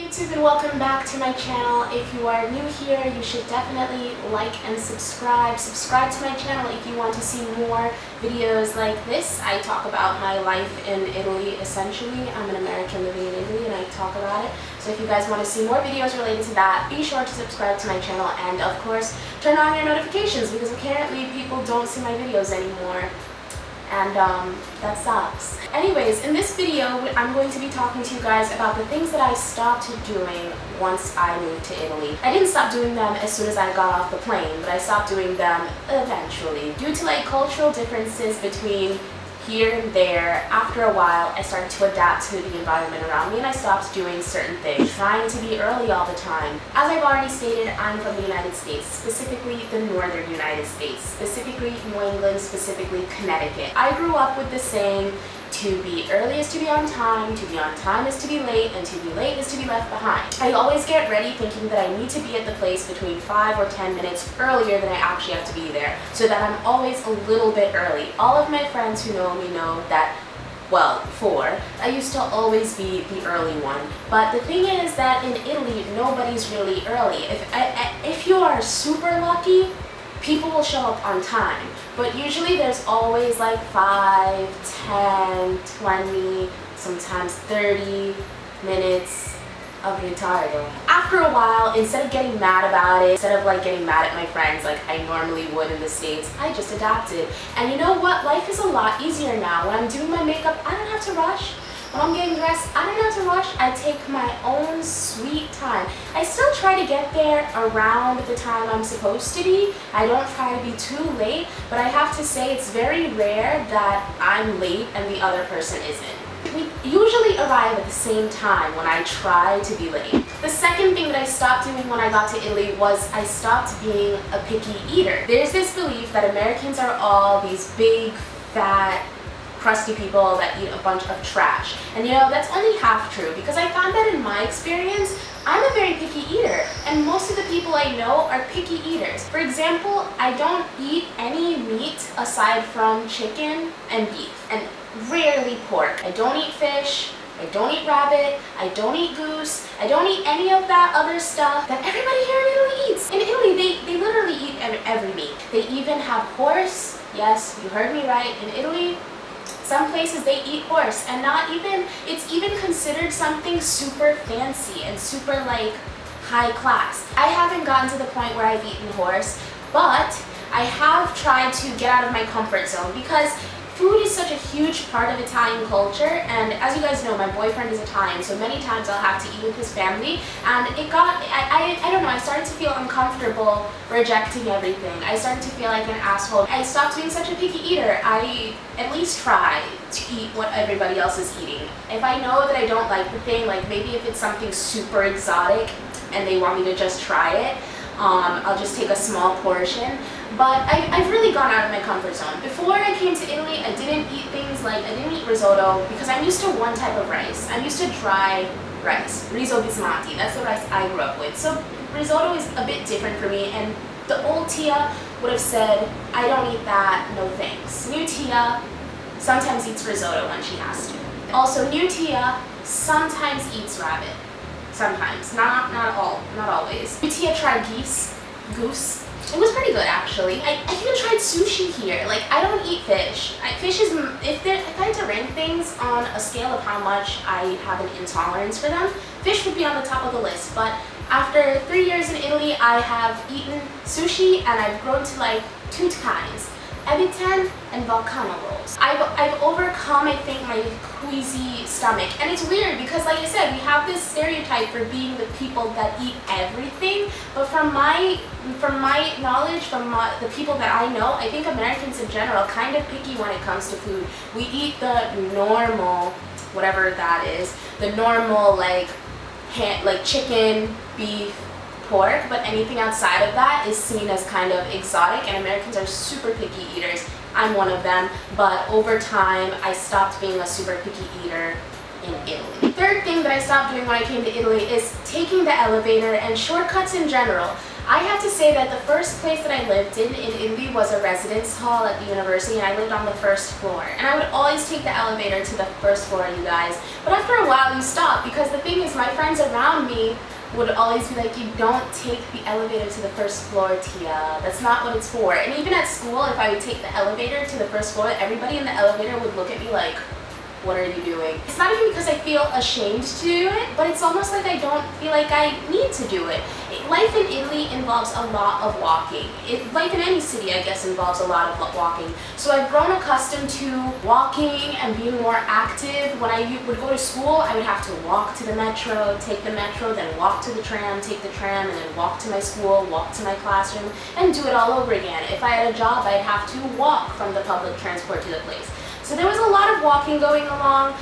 YouTube and welcome back to my channel. If you are new here, you should definitely like and subscribe. Subscribe to my channel if you want to see more videos like this. I talk about my life in Italy essentially. I'm an American living in Italy and I talk about it. So if you guys want to see more videos related to that, be sure to subscribe to my channel and of course turn on your notifications because apparently people don't see my videos anymore. And that sucks. Anyways, in this video, I'm going to be talking to you guys about the things that I stopped doing once I moved to Italy. I didn't stop doing them as soon as I got off the plane, but I stopped doing them eventually. Due to like cultural differences between here and there, after a while, I started to adapt to the environment around me and I stopped doing certain things, trying to be early all the time. As I've already stated, I'm from the United States, specifically the northern United States, specifically New England, specifically Connecticut. I grew up with the saying, to be early is to be on time is to be late, and to be late is to be left behind. I always get ready thinking that I need to be at the place between 5 or 10 minutes earlier than I actually have to be there, so that I'm always a little bit early. All of my friends who know me know that, well, before, I used to always be the early one. But the thing is that in Italy, nobody's really early. If you are super lucky, people will show up on time, but usually there's always like 5, 10, 20, sometimes 30 minutes of retardo. After a while, instead of getting mad about it, instead of like getting mad at my friends like I normally would in the States, I just adapted. And you know what? Life is a lot easier now. When I'm doing my makeup, I don't have to rush. When I'm getting dressed, I don't have to rush. I take my own sweet time. I still try to get there around the time I'm supposed to be. I don't try to be too late, but I have to say it's very rare that I'm late and the other person isn't. We usually arrive at the same time when I try to be late. The second thing that I stopped doing when I got to Italy was I stopped being a picky eater. There's this belief that Americans are all these big, fat, crusty people that eat a bunch of trash. And you know, that's only half true because I found that in my experience, I'm a very picky eater and most of the people I know are picky eaters. For example, I don't eat any meat aside from chicken and beef and rarely pork. I don't eat fish, I don't eat rabbit, I don't eat goose, I don't eat any of that other stuff that everybody here in Italy eats. In Italy, they literally eat every meat. They even have horse. Yes, you heard me right. In Italy, some places they eat horse and it's even considered something super fancy and super like high class. I haven't gotten to the point where I've eaten horse, but I have tried to get out of my comfort zone because food is such a huge part of Italian culture, and as you guys know, my boyfriend is Italian, so many times I'll have to eat with his family, and I don't know, I started to feel uncomfortable rejecting everything. I started to feel like an asshole. I stopped being such a picky eater. I at least try to eat what everybody else is eating. If I know that I don't like the thing, like maybe if it's something super exotic and they want me to just try it, I'll just take a small portion. But I've really gone out of my comfort zone. Before I came to Italy, I didn't eat things like, I didn't eat risotto because I'm used to one type of rice. I'm used to dry rice, riso basmati. That's the rice I grew up with. So risotto is a bit different for me, and the old Tia would have said, I don't eat that, no thanks. New Tia sometimes eats risotto when she has to. Also, new Tia sometimes eats rabbit. Sometimes, not always. New Tia tried goose. It was pretty good actually. I even tried sushi here. Like, I don't eat fish. Fish is, if I had to rank things on a scale of how much I have an intolerance for them, fish would be on the top of the list. But after 3 years in Italy, I have eaten sushi and I've grown to like 2 kinds. Ebitan and volcano rolls. I've overcome, I think, my queasy stomach. And it's weird because, like I said, we have this stereotype for being the people that eat everything. But from my knowledge, from the people that I know, I think Americans in general are kind of picky when it comes to food. We eat the normal, whatever that is, the normal like chicken, beef, pork, but anything outside of that is seen as kind of exotic, and Americans are super picky eaters. I'm one of them, but over time I stopped being a super picky eater in Italy. The third thing that I stopped doing when I came to Italy is taking the elevator and shortcuts in general. I have to say that the first place that I lived in Italy was a residence hall at the university, and I lived on the first floor. And I would always take the elevator to the first floor, you guys. But after a while you stop, because the thing is, my friends around me would always be like, you don't take the elevator to the first floor, Tia. That's not what it's for. And even at school, if I would take the elevator to the first floor, everybody in the elevator would look at me like, what are you doing? It's not even because I feel ashamed to do it, but it's almost like I don't feel like I need to do it. Life in Italy involves a lot of walking. Life in any city, I guess, involves a lot of walking. So I've grown accustomed to walking and being more active. When I would go to school, I would have to walk to the metro, take the metro, then walk to the tram, take the tram, and then walk to my school, walk to my classroom, and do it all over again. If I had a job, I'd have to walk from the public transport to the place. So there was a lot of walking going along.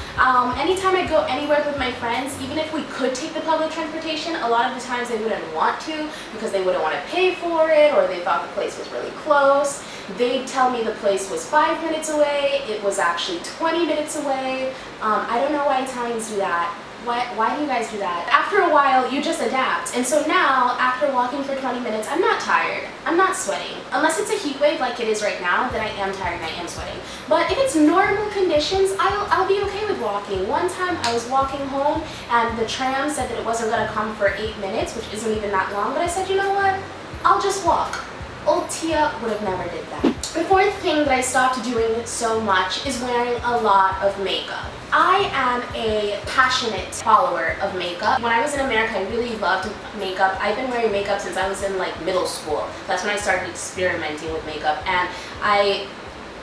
Anytime I go anywhere with my friends, even if we could take the public transportation, a lot of the times they wouldn't want to because they wouldn't want to pay for it, or they thought the place was really close. They'd tell me the place was 5 minutes away. It was actually 20 minutes away. I don't know why Italians do that. Why do you guys do that? After a while, you just adapt. And so now, after walking for 20 minutes, I'm not tired. I'm not sweating. Unless it's a heat wave like it is right now, then I am tired and I am sweating. But if it's normal conditions, I'll be okay with walking. One time I was walking home and the tram said that it wasn't gonna come for 8 minutes, which isn't even that long, but I said, you know what? I'll just walk. Old Tia would have never did that. The fourth thing that I stopped doing so much is wearing a lot of makeup. I am a passionate follower of makeup. When I was in America, I really loved makeup. I've been wearing makeup since I was in like middle school. That's when I started experimenting with makeup, and I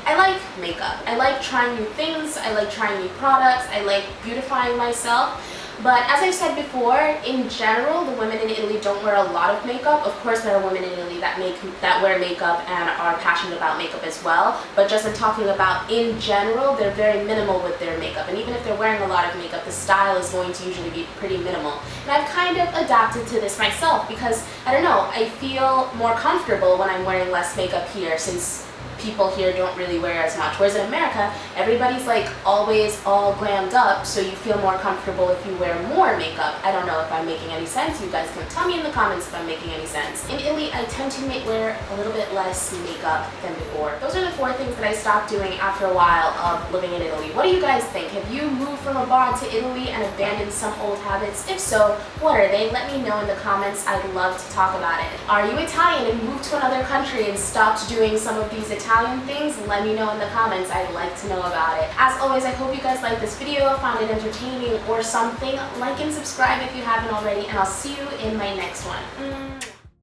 like makeup. I like trying new things. I like trying new products. I like beautifying myself. But as I've said before, in general, the women in Italy don't wear a lot of makeup. Of course, there are women in Italy that wear makeup and are passionate about makeup as well. But just in talking about in general, they're very minimal with their makeup. And even if they're wearing a lot of makeup, the style is going to usually be pretty minimal. And I've kind of adapted to this myself because, I don't know, I feel more comfortable when I'm wearing less makeup here, since people here don't really wear as much. Whereas in America, everybody's like always all glammed up, so you feel more comfortable if you wear more makeup. I don't know if I'm making any sense. You guys can tell me in the comments if I'm making any sense. In Italy, I tend to wear a little bit less makeup than before. Those are the 4 things that I stopped doing after a while of living in Italy. What do you guys think? Have you moved from abroad to Italy and abandoned some old habits? If so, what are they? Let me know in the comments. I'd love to talk about it. Are you Italian and moved to another country and stopped doing some of these Italian things? Let me know in the comments. I'd like to know about it. As always, I hope you guys liked this video, found it entertaining or something. Like and subscribe if you haven't already, and I'll see you in my next one.